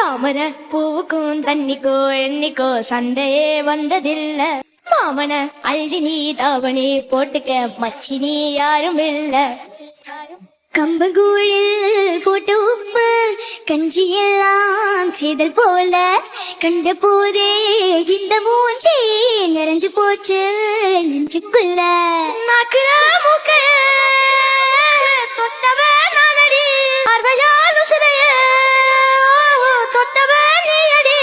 தாமர பூவுக்கும் தண்ணிக்கோ எண்ணிக்கோ சண்டையே வந்ததில்ல. மாமன அள்ளி நீ தாவணி போட்டுக்க மச்சி நீ யாரும் இல்ல. கம்பங்கூழில் போட்டு உப்பு கஞ்சியெல்லாம் செய்தல் போல கண்ட போதே இந்த மூஞ்சி நிறைஞ்சு போச்சு நெஞ்சுக்குள்ள. நாக்குற மூக்க தொட்டவ நானடி பார்வையால் உசுரைய தொட்டவ நீயடி.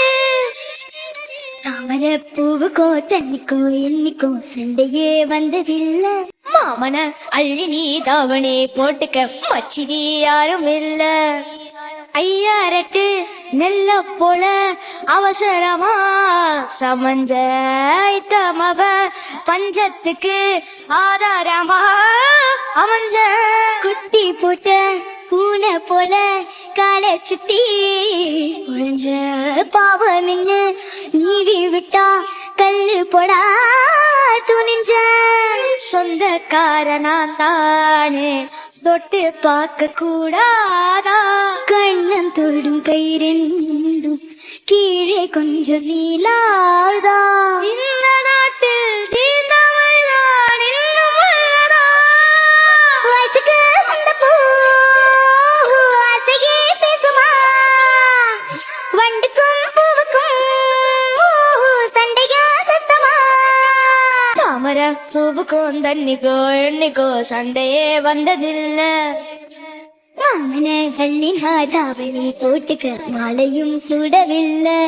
தாமர பூவுக்கோ தண்ணிக்கோ எண்ணிக்கோ சண்டையே வந்ததில்ல. மாமன அள்ளி நீ தாவணி போட்டுக்க மச்சி நீ யாரும் இல்ல. ஐயாரட்டு நெல்ல போல அவசரமா சமஞ்ச ஐத்தமவ பஞ்சத்துக்கு ஆதாரமா அமைஞ்ச. குட்டி போட்ட பூனை போல காலை சுத்தி உழைஞ்ச பாவம் என்ன நீவி விட்டா கல்லு போடா துணிஞ்ச. சொந்தக்காரனா தானே தொட்டு பார்க்க கூடாதா. கண்ணம் தொடும் கயிறெண்டும் கீழே கொஞ்சம் நீலாதா. இந்த நாட்டில் தீர்ந்தவள்தான் இன்னும் உள்ளதா. வயசுக்கு வந்த பூ ஆசையே பேசுமா. வண்டுக்கும் பூவுக்கும் சண்டையா சத்தமா. தாமர பூவுக்கும் தண்ணிக்கோ எண்ணிக்கோ சண்டையே வந்ததில்ல. மாமன கல்லின் தாவணி போட்டுக்க மாலையும் சுடவில்லை.